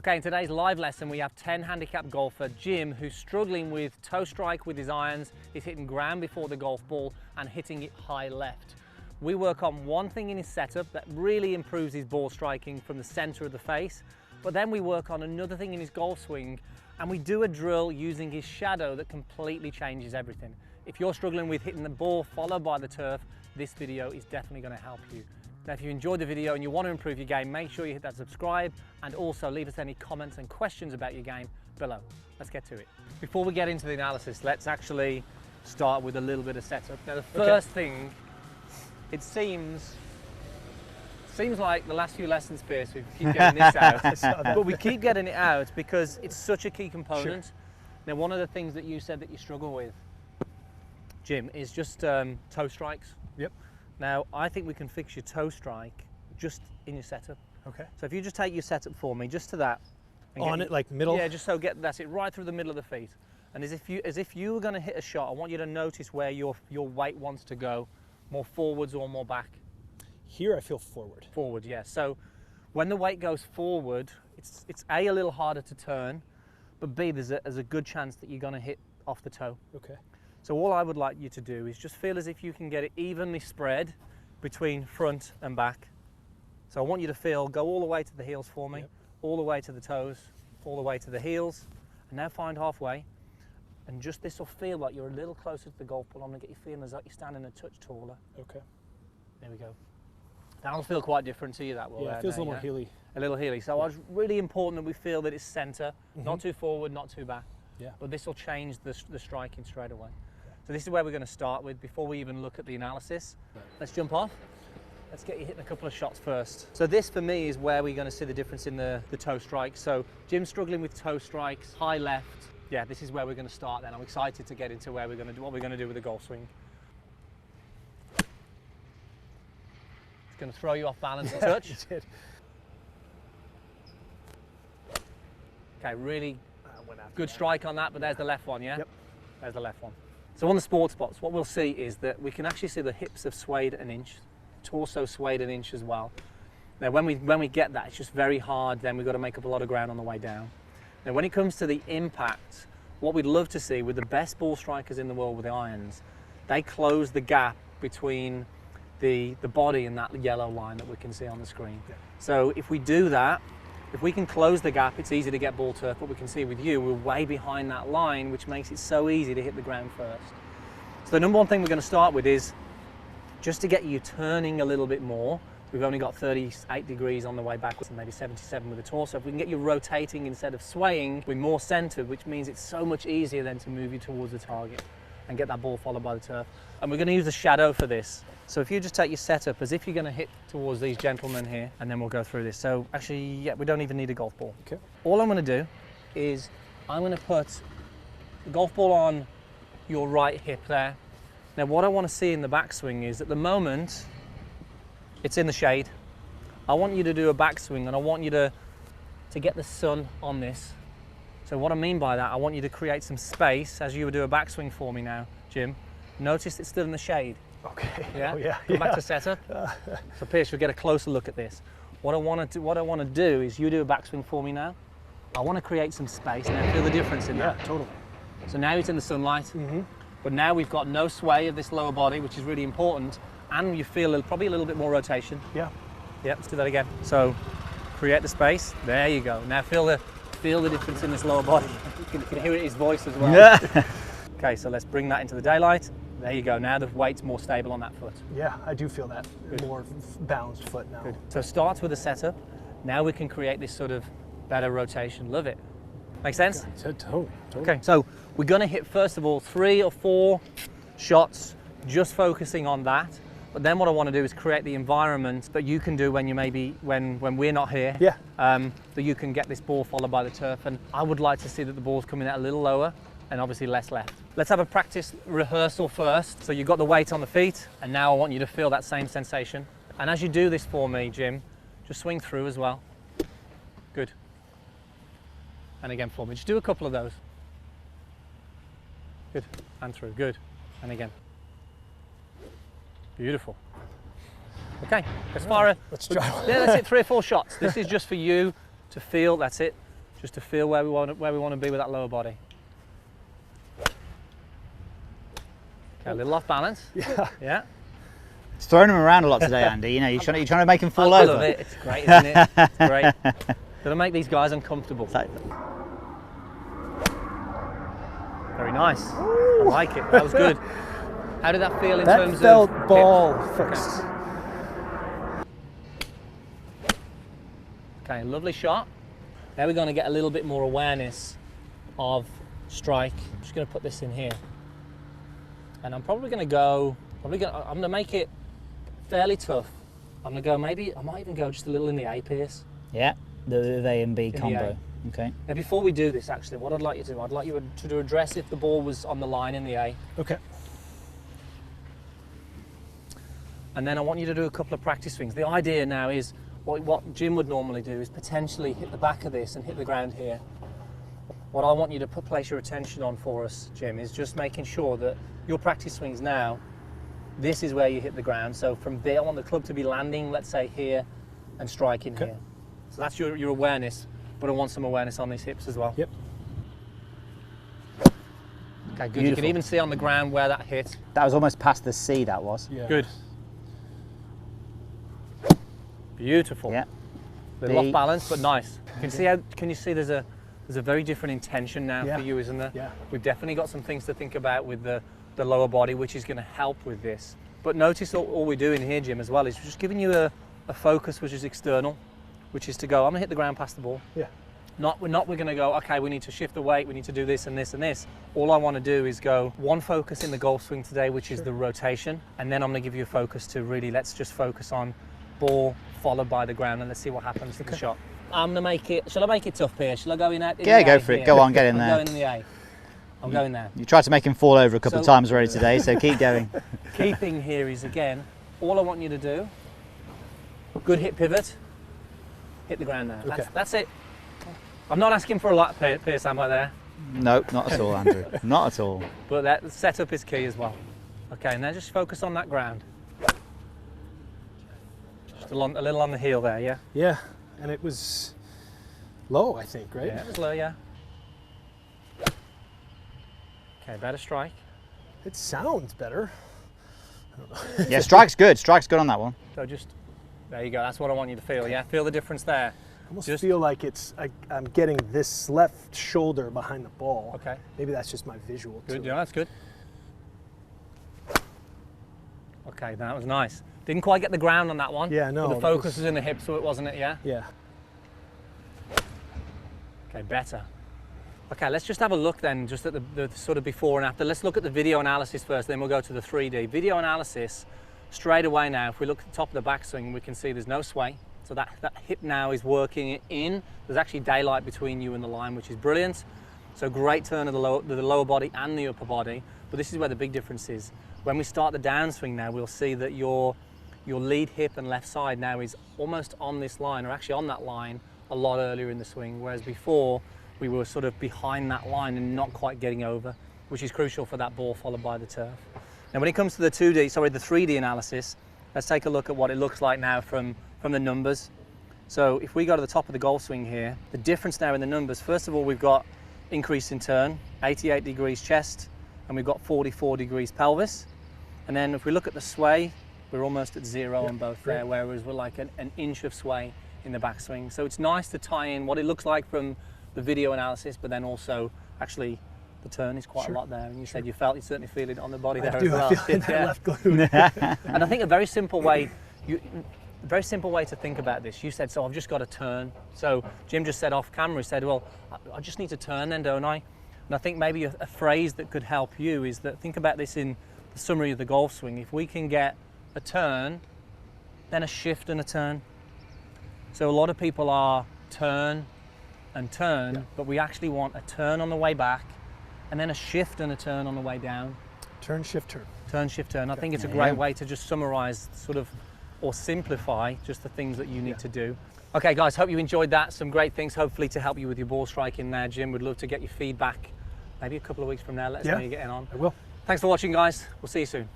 Okay, in today's live lesson we have 10 handicap golfer Jim, who's struggling with toe strike with his irons. He's hitting ground before the golf ball and hitting it high left. We work on one thing in his setup that really improves his ball striking from the center of the face, but then we work on another thing in his golf swing, and we do a drill using his shadow that completely changes everything. If you're struggling with hitting the ball followed by the turf, this video is definitely going to help you. Now, if you enjoyed the video and you want to improve your game, make sure you hit that subscribe and also leave us any comments and questions about your game below. Let's get to it. Before we get into the analysis, let's actually start with a little bit of setup. Now, the first thing, it seems like the last few lessons, Pierce, we keep getting this out, but we keep getting it out because it's such a key component. Sure. Now, one of the things that you said that you struggle with, Jim, is just toe strikes. Yep. Now, I think we can fix your toe strike just in your setup. Okay. So if you just take your setup for me, just to that. On it, like middle? Yeah, just so that's it, right through the middle of the feet. And as if you were going to hit a shot, I want you to notice where your weight wants to go, more forwards or more back. Here I feel forward. Forward, yeah. So when the weight goes forward, it's A, little harder to turn, but B, there's a good chance that you're going to hit off the toe. Okay. So all I would like you to do is just feel as if you can get it evenly spread between front and back. So I want you to feel, go all the way to the heels for me, all the way to the toes, all the way to the heels, and now find halfway. And just this will feel like you're a little closer to the golf ball. I'm going to get you feeling as though you're standing a touch taller. Okay. There we go. That'll feel quite different to you, that will. Yeah, it feels a little more heely. A little heely. So it's really important that we feel that it's center, not too forward, not too back. Yeah. But this will change the striking straight away. So this is where we're going to start with before we even look at the analysis. Let's jump off. Let's get you hitting a couple of shots first. So this for me is where we're going to see the difference in the toe strike. So Jim's struggling with toe strikes, high left. Yeah, this is where we're going to start then. I'm excited to get into where we're going to do what we're going to do with the golf swing. It's going to throw you off balance a touch. It did. Okay, really good strike on that, but there's the left one, yeah? Yep. There's the left one. So on the sport spots, what we'll see is that we can actually see the hips have swayed an inch, torso swayed an inch as well. Now when we get that, it's just very hard, then we've got to make up a lot of ground on the way down. Now when it comes to the impact, what we'd love to see with the best ball strikers in the world with the irons, they close the gap between the body and that yellow line that we can see on the screen. Yeah. So if we do that, if we can close the gap, it's easy to get ball turf. What we can see with you, we're way behind that line, which makes it so easy to hit the ground first. So the number one thing we're going to start with is just to get you turning a little bit more. We've only got 38 degrees on the way backwards and maybe 77 with the torso. If we can get you rotating instead of swaying, we're more centered, which means it's so much easier then to move you towards the target and get that ball followed by the turf. And we're going to use the shadow for this. So if you just take your setup as if you're going to hit towards these gentlemen here, and then we'll go through this. So actually, yeah, we don't even need a golf ball. Okay. All I'm going to do is I'm going to put the golf ball on your right hip there. Now what I want to see in the backswing is at the moment, it's in the shade. I want you to do a backswing and I want you to get the sun on this. So what I mean by that, I want you to create some space as you would do a backswing for me now, Jim. Notice it's still in the shade. Okay. Yeah. Oh, yeah. Go back to setup. So Pierce, you'll get a closer look at this. What I want to do is you do a backswing for me now. I want to create some space and feel the difference in that. Yeah, totally. So now it's in the sunlight, but now we've got no sway of this lower body, which is really important, and you feel probably a little bit more rotation. Yeah. Yeah. Let's do that again. So create the space. There you go. Now feel the difference in this lower body. You can hear it in his voice as well. Yeah. Okay, so let's bring that into the daylight. There you go. Now the weight's more stable on that foot. Yeah, I do feel that. Good. More balanced foot now. Good. So start with the setup. Now we can create this sort of better rotation. Love it. Make sense? Yeah, totally. Okay, so we're going to hit first of all 3 or 4 shots, just focusing on that. But then what I want to do is create the environment that you can do when you when we're not here. Yeah. That you can get this ball followed by the turf. And I would like to see that the ball's coming out a little lower and obviously less left. Let's have a practice rehearsal first. So you've got the weight on the feet, and now I want you to feel that same sensation. And as you do this for me, Jim, just swing through as well. Good. And again for me. Just do a couple of those. Good. And through. Good. And again. Beautiful. Okay. Let's fire Let's try. Yeah, that's it. 3 or 4 shots. This is just for you to feel. That's it. just to feel where we want to be with that lower body. Okay, a little off balance. Yeah. Yeah. It's throwing him around a lot today, Andy. You know, you're trying to make him fall I over. love it. It's great, isn't it? It's great. Gonna make these guys uncomfortable. Very nice. I like it. That was good. How did that feel in terms of felt ball hips? first. Okay, lovely shot. Now we're going to get a little bit more awareness of strike. I'm just going to put this in here. And I'm probably going to go, I'm going to make it fairly tough. I'm going to go maybe, I might even go just a little in the A pierce. Yeah, the A and B combo. Okay. Now before we do this actually, what I'd like you to do, I'd like you to address if the ball was on the line in the A. Okay. And then I want you to do a couple of practice swings. The idea now is, what Jim would normally do is potentially hit the back of this and hit the ground here. What I want you to place your attention on for us, Jim, is just making sure that your practice swings now, this is where you hit the ground. So from there, I want the club to be landing, let's say here, and striking here. So that's your awareness, but I want some awareness on these hips as well. Yep. Okay, good. Beautiful. You can even see on the ground where that hit. That was almost past the C, that was. Yeah. Good. Beautiful. Yeah. Little off balance, but nice. Can you see there's a very different intention now for you, isn't there? Yeah. We've definitely got some things to think about with the lower body, which is going to help with this. But notice all we're doing here, Jim, as well, is just giving you a focus which is external, which is to go, I'm going to hit the ground past the ball. Yeah. We're going to go, okay, we need to shift the weight, we need to do this and this and this. All I want to do is go one focus in the golf swing today, which is the rotation. And then I'm going to give you a focus to really, let's just focus on ball followed by the ground, and let's see what happens to the shot. I'm going to make it, shall I make it tough here? Shall I go in at Yeah, go for it. Go on, get in there. I'm going in the A. I'm going there. You tried to make him fall over a couple of times already today, so keep going. Key thing here is, again, all I want you to do, good hip pivot, hit the ground now. Okay. That's it. I'm not asking for a lot, Pierce, am I there? No, not at all, Andrew. Not at all. But that setup is key as well. Okay, now just focus on that ground. Just a little on the heel there, yeah? Yeah, and it was low, I think, right? Yeah, it was low, yeah. Okay, better strike. It sounds better. Yeah, strike's good. Strike's good on that one. So just, there you go, that's what I want you to feel, yeah? Feel the difference there. I almost feel like I'm getting this left shoulder behind the ball. Okay. Maybe that's just my visual Good, too. yeah, that's good. Okay, that was nice. Didn't quite get the ground on that one. Yeah, no. But the focus was in the hips, so it wasn't it, yeah? Yeah. Okay, better. Okay, let's just have a look then, just at the sort of before and after. Let's look at the video analysis first, then we'll go to the 3D. Video analysis, straight away now, if we look at the top of the backswing, we can see there's no sway. So that hip now is working in. There's actually daylight between you and the line, which is brilliant. So great turn of the lower body and the upper body. But this is where the big difference is. When we start the downswing now, we'll see that your lead hip and left side now is almost on this line, or actually on that line a lot earlier in the swing, whereas before we were sort of behind that line and not quite getting over, which is crucial for that ball followed by the turf. Now when it comes to the 3D analysis, let's take a look at what it looks like now from the numbers. So if we go to the top of the golf swing here, the difference now in the numbers, first of all, we've got increase in turn, 88 degrees chest, and we've got 44 degrees pelvis. And then if we look at the sway, we're almost at zero on both there, whereas we're like an inch of sway in the backswing. So it's nice to tie in what it looks like from the video analysis, but then also actually the turn is quite a lot there. And you said you certainly feel it on the body there as well. I feel that left glute. And I think a very simple way to think about this. You said, so I've just got to turn. So Jim just said off camera, he said, well, I just need to turn then, don't I? And I think maybe a phrase that could help you is that think about this in the summary of the golf swing. If we can get a turn, then a shift and a turn. So a lot of people are turn and turn, but we actually want a turn on the way back and then a shift and a turn on the way down. Turn, shift, turn. Turn, shift, turn. I think it's a great way to just summarize sort of, or simplify just the things that you need to do. Okay guys, hope you enjoyed that. Some great things hopefully to help you with your ball striking there. Jim would love to get your feedback maybe a couple of weeks from now. Let us know how you're getting on. I will. Thanks for watching guys. We'll see you soon.